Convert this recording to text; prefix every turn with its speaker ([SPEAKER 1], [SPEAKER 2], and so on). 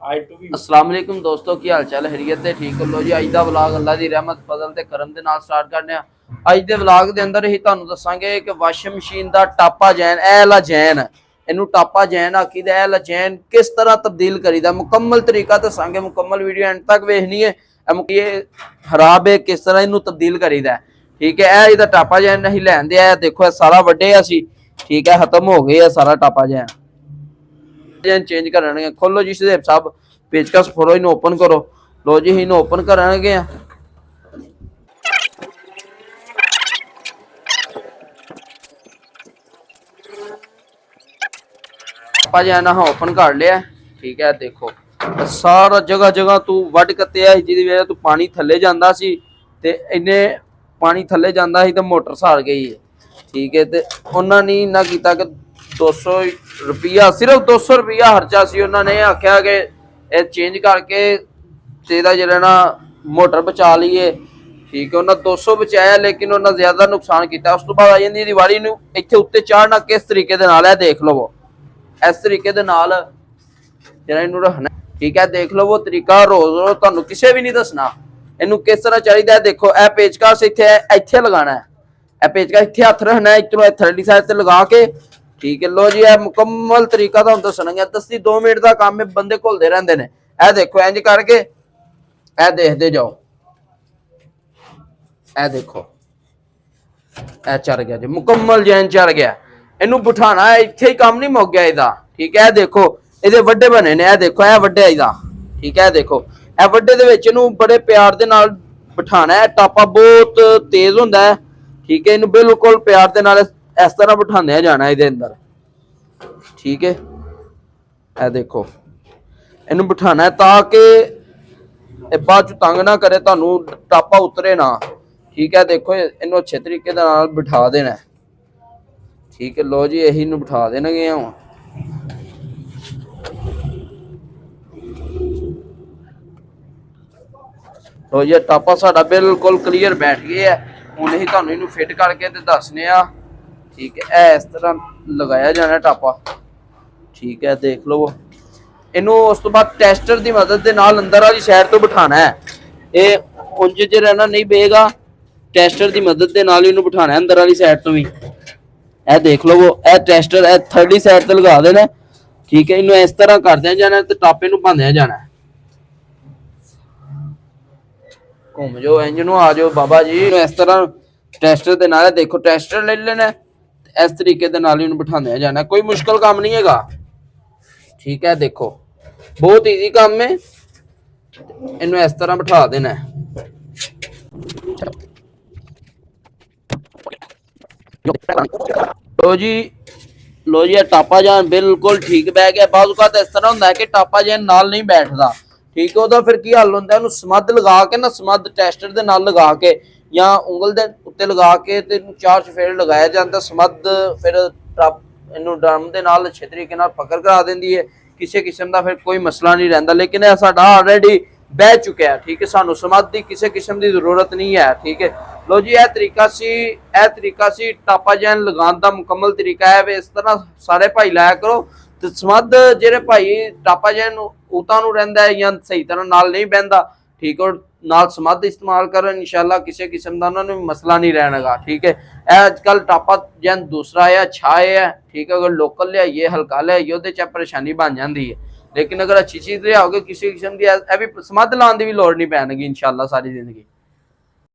[SPEAKER 1] अस्सलाम वालेकुम दोस्तों, की हाल चाल खैरियत है? ठीक हो? लो जी, अज का व्लॉग अल्लाह की रहमत फजल ते करम दे नाल स्टार्ट करने आ। अज दे व्लॉग दे अंदर ही तुहानू दसांगे कि वाशिंग मशीन दा टापा जैन, ए वाला जैन, इनू टापा जैन आखीदा, ए वाला जैन किस तरह तब्दील करीदा, मुकम्मल तरीका दसांगे। मुकम्मल वीडियो एंड तक वेखनी है। ये खराब है, किस तरह इनू तब्दील करीदा, ठीक है। ए इहदा टापा जैन असीं लैण दे आए, देखो सारा वड्डे असीं, ठीक है, खत्म हो गया सारा टापा जैन चेंज करने। खोलो जी सुधेब साहब पेचकस फोड़ो, इन्हें ओपन करो। लो जी इन्हें ओपन करेंगे। टापा जो है ना ओपन कर लिया, ठीक है। देखो सारा जगह जगह तू वड कत्तिया जिहदी वजह तू पानी थले जांदा सी ते इन्हें पानी थले जांदा सी ते मोटर साड़ गई है, ठीक है। ते उन्होंने नहीं इन्ना कीता कि 200 रुपया, सिर्फ 200 रुपया खर्चा सी। उन्होंने आख्या कि चेंज करके तेरा जरा ना मोटर बचा लीए, ठीक है। उन्हें 200 बचाया, लेकिन उन्हें ज्यादा नुकसान किया। उस तो बाद आ जाती दिवाली नूं इत्थे उत्ते चाढ़ना किस तरीके दे नाल है, देख लो। वो इस तरीके दे नाल जरा इनू रखना, ठीक है। देख लो वो तरीका रोज रोज तुहानू किसे भी नहीं दसना इनू किस तरह चाहिए। देखो ए पेचकस इत्थे लगाना है, ए पेचकस इत्थे हथ रखना है, इधरों थर्डी साइड से लगा के, ठीक है। लो जी ए मुकम्मल तरीका तुहानू दसणगे, 10-2 मिनट का काम है, बंदे घुलते रहते हैं। ए देखो इंज करके ए देखते जाओ, ए देखो ए चढ़ गया जी, मुकम्मल जैन चढ़ गया। इनू बिठाना है, इत्थे ही काम नहीं मुक गया इहदा, ठीक है। देखो इहदे वड्डे बने ने, देखो ए वड्डे इहदा, ठीक है। देखो ए वड्डे दे विच इनू बड़े प्यार दे नाल बिठाना है। टापा बहुत तेज हुंदा है, ठीक है। इनू बिल्कुल प्यार दे नाल इस तरह बिठांदे जाना इहदे अंदर, ठीक है। ए देखो इनू बिठाना है ताकि बाद तंग ना करे, तुहानू टापा उतरे ना, ठीक है। देखो इनू अच्छे तरीके नाल बिठा देना है, ठीक है। लो जी यही नू बिठा देंगे हम, लो जी टापा साडा बिल्कुल क्लीयर बैठ गया है। हुण ही तुहानू इनू फिट करके ते दसने आ, ठीक है। इस तरह लगाया जाना टापा, ठीक है। देख लो इनू उस तो बाद टेस्टर की मदद के नाल अंदर वाली साइड तो बिठाना है। ये उंज च रहना नहीं पेगा, टेस्टर की मदद के नाल इनू बिठाना है अंदर वाली साइड तो भी। ए देख लो ए टेस्टर ए थर्डी साइड से लगा देना, ठीक है। इनू इस तरह करदे जाना ते टापे नू पांदे जाना है। घूम जाओ इंज नू, आ जाओ बाबा जी। इस तरह टेस्टर के नाल देखो, टेस्टर ले लेना, इस तरीके के नाल इनू बिठांदे जाना, कोई मुश्किल काम नहीं हैगा, ठीक है। देखो बहुत ईजी काम है, इनू इस तरह बिठा देना है। लो जी लो जी टापा जान बिल्कुल ठीक बह गया। बाज़ औक़ात इस तरह होंदा है कि टापा जान नाल नहीं बैठदा, ठीक है। फिर की हल होंदा है, समद लगा के ना, समद टेस्टर दे नाल लगा के या उंगल दे उत्ते लगा के ते 4 चफेरे लगाया जाता। समद फिर इनू ड्रम दे नाल अच्छे तरीके नाल पकड़ करा देंदी है, किसी किस्म का फिर कोई मसला नहीं रहिंदा। लेकिन यह साडा ऑलरेडी बह चुका है, ठीक है। सानू समद की किसी किस्म की जरूरत नहीं है, ठीक है। लो जी यह तरीका सी टापा जैन लगाने का मुकम्मल तरीका है। इस तरह सारे भाई लाया करो तो समद जेरे भाई टापा जैन उतां नूं रहिंदा है या सही तरह नाल नहीं बहंदा, ठीक है, नाल समद इस्तेमाल करो, इंशाअल्लाह किसी किस्म का उन्होंने मसला नहीं रहना, ठीक है। अजकल टापा जैन दूसरा है, अच्छा है, ठीक है। अगर लोकल लियाइए हल्का लियाइए उहदे च परेशानी बन जाती है, लेकिन अगर अच्छी चीज़ लियाओगे किसी किस्म की भी समद लाने की भी लोड़ नहीं पैणगी इंशाअल्लाह सारी जिंदगी।